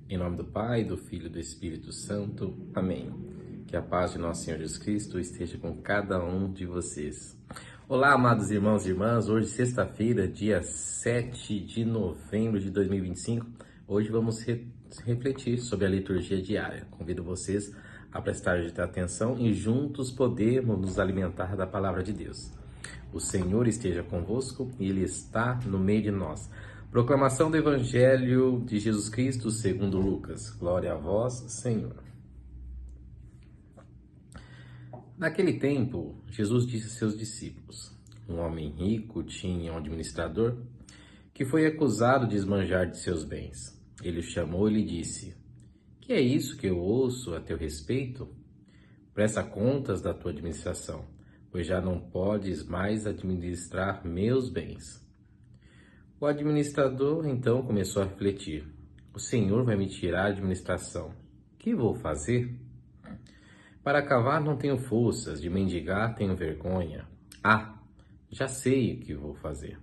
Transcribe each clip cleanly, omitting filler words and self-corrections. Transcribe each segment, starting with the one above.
Em nome do Pai, do Filho e do Espírito Santo. Amém. Que a paz de nosso Senhor Jesus Cristo esteja com cada um de vocês. Olá, amados irmãos e irmãs. Hoje, sexta-feira, dia 7 de novembro de 2025. Hoje vamos refletir sobre a liturgia diária. Convido vocês a prestar atenção e juntos podemos nos alimentar da palavra de Deus. O Senhor esteja convosco e Ele está no meio de nós. Proclamação do Evangelho de Jesus Cristo segundo Lucas. Glória a vós, Senhor. Naquele tempo, Jesus disse a seus discípulos: um homem rico tinha um administrador que foi acusado de esbanjar de seus bens. Ele o chamou e lhe disse: que é isso que eu ouço a teu respeito? Presta contas da tua administração, pois já não podes mais administrar meus bens. O administrador então começou a refletir: o Senhor vai me tirar a administração. O que vou fazer? Para cavar não tenho forças, de mendigar tenho vergonha. Já sei o que vou fazer.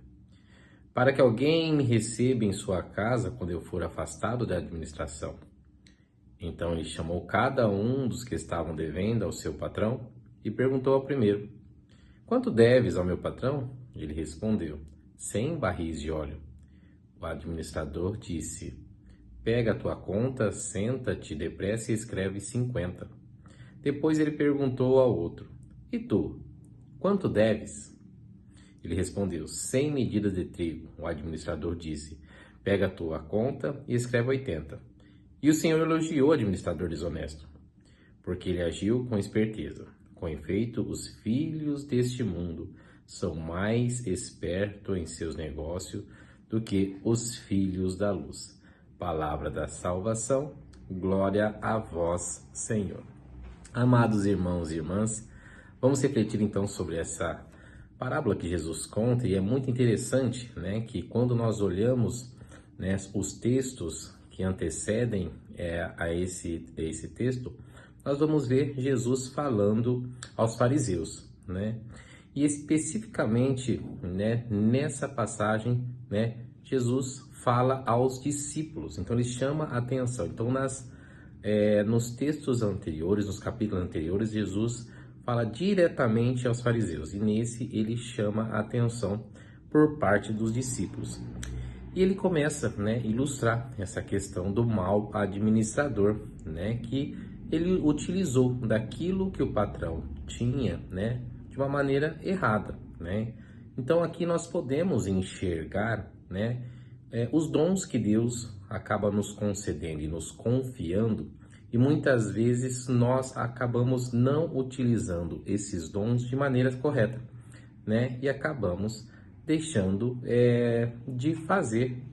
Para que alguém me receba em sua casa quando eu for afastado da administração. Então ele chamou cada um dos que estavam devendo ao seu patrão e perguntou ao primeiro: quanto deves ao meu patrão? Ele respondeu: 100 barris de óleo. O administrador disse: pega a tua conta, senta-te depressa e escreve 50. Depois ele perguntou ao outro: e tu, quanto deves? Ele respondeu: 100 medidas de trigo. O administrador disse: pega a tua conta e escreve 80. E o Senhor elogiou o administrador desonesto, porque ele agiu com esperteza. Com efeito, os filhos deste mundo são mais espertos em seus negócios do que os filhos da luz. Palavra da salvação, glória a vós, Senhor. Amados irmãos e irmãs, vamos refletir então sobre essa parábola que Jesus conta, e é muito interessante, que quando nós olhamos, os textos que antecedem a esse texto, nós vamos ver Jesus falando aos fariseus, E especificamente, nessa passagem, Jesus fala aos discípulos. Então ele chama a atenção. Então nos textos anteriores, nos capítulos anteriores, Jesus fala diretamente aos fariseus. E nesse ele chama a atenção por parte dos discípulos. E ele começa a ilustrar essa questão do mau administrador, que ele utilizou daquilo que o patrão tinha, de uma maneira errada, Então aqui nós podemos enxergar, os dons que Deus acaba nos concedendo e nos confiando, e muitas vezes nós acabamos não utilizando esses dons de maneira correta, E acabamos deixando de fazer,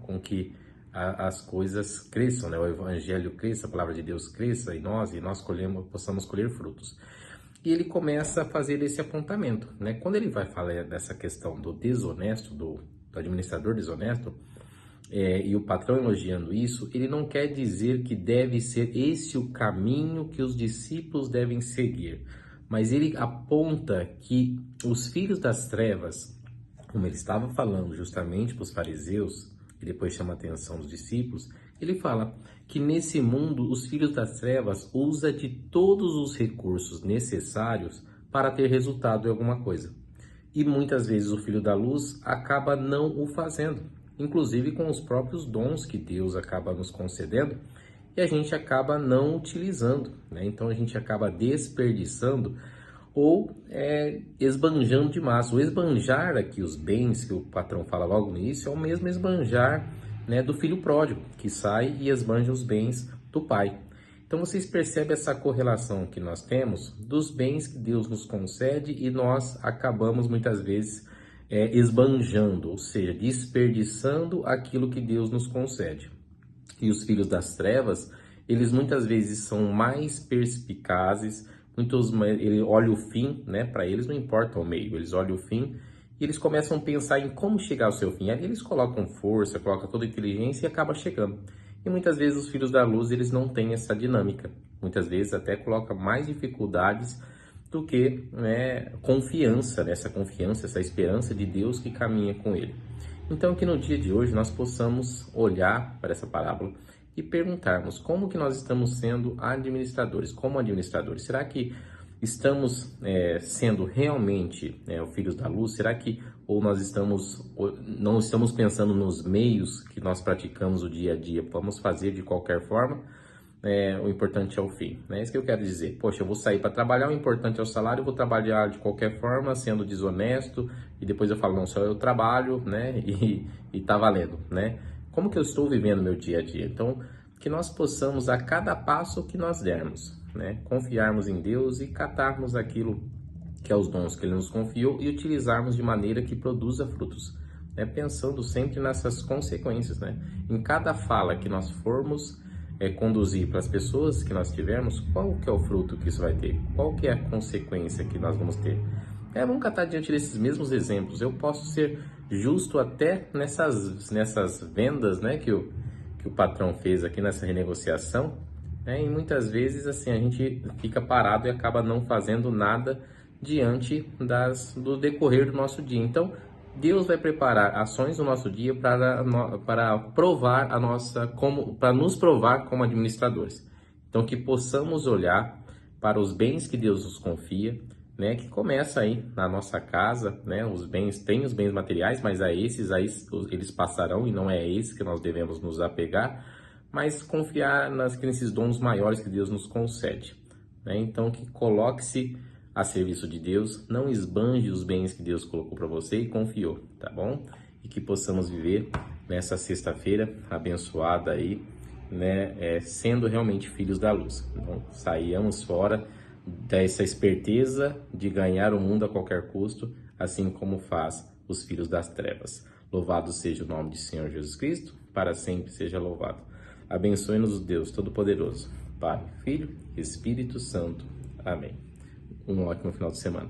com que as coisas cresçam, o Evangelho cresça, a palavra de Deus cresça em nós e nós possamos colher frutos. E ele começa a fazer esse apontamento, Quando ele vai falar dessa questão do desonesto, do administrador desonesto, e o patrão elogiando isso, ele não quer dizer que deve ser esse o caminho que os discípulos devem seguir, mas ele aponta que os filhos das trevas, como ele estava falando justamente para os fariseus, e depois chama a atenção dos discípulos, ele fala que nesse mundo os filhos das trevas usam de todos os recursos necessários para ter resultado em alguma coisa. E muitas vezes o filho da luz acaba não o fazendo, inclusive com os próprios dons que Deus acaba nos concedendo, e a gente acaba não utilizando, Então a gente acaba desperdiçando ou esbanjando demais. O esbanjar aqui, os bens que o patrão fala logo no início, é o mesmo esbanjar do filho pródigo, que sai e esbanja os bens do pai. Então vocês percebem essa correlação que nós temos dos bens que Deus nos concede e nós acabamos muitas vezes esbanjando, ou seja, desperdiçando aquilo que Deus nos concede. E os filhos das trevas, eles muitas vezes são mais perspicazes, ele olha o fim, para eles não importa o meio, eles olham o fim e eles começam a pensar em como chegar ao seu fim. Ali eles colocam força, colocam toda a inteligência e acaba chegando. E muitas vezes os filhos da luz, eles não têm essa dinâmica. Muitas vezes até coloca mais dificuldades do que confiança, essa confiança, essa esperança de Deus que caminha com ele. Então que no dia de hoje nós possamos olhar para essa parábola e perguntarmos como que nós estamos sendo administradores, como administradores. Será que estamos sendo realmente filhos da luz? Será que ou não estamos pensando nos meios que nós praticamos o dia a dia, vamos fazer de qualquer forma? O importante é o fim, né? Isso que eu quero dizer. Poxa, eu vou sair para trabalhar, o importante é o salário, eu vou trabalhar de qualquer forma, sendo desonesto, e depois eu falo, não, só eu trabalho, né? E tá valendo, né? Como que eu estou vivendo meu dia a dia? Então, que nós possamos, a cada passo que nós dermos, né? Confiarmos em Deus e catarmos aquilo que é os dons que Ele nos confiou e utilizarmos de maneira que produza frutos, né? Pensando sempre nessas consequências, né? Em cada fala que nós formos conduzir para as pessoas que nós tivermos, qual que é o fruto que isso vai ter? Qual que é a consequência que nós vamos ter? Vamos catar diante desses mesmos exemplos. Eu posso ser justo até nessas vendas, né, que o patrão fez aqui nessa renegociação, né, e muitas vezes assim a gente fica parado e acaba não fazendo nada diante do decorrer do nosso dia. Então, Deus vai preparar ações no nosso dia para provar para nos provar como administradores. Então, que possamos olhar para os bens que Deus nos confia, né? Que começa aí na nossa casa, né? Tem os bens materiais, mas a esses aí eles passarão e não é a esses que nós devemos nos apegar, mas confiar nesses dons maiores que Deus nos concede, né? Então, que coloque-se a serviço de Deus, não esbanje os bens que Deus colocou para você e confiou, tá bom? E que possamos viver nessa sexta-feira abençoada aí, né? Sendo realmente filhos da luz. Então, saiamos fora dessa esperteza de ganhar o mundo a qualquer custo, assim como faz os filhos das trevas. Louvado seja o nome de Senhor Jesus Cristo, para sempre seja louvado. Abençoe-nos o Deus Todo-Poderoso, Pai, Filho e Espírito Santo. Amém. Um ótimo final de semana.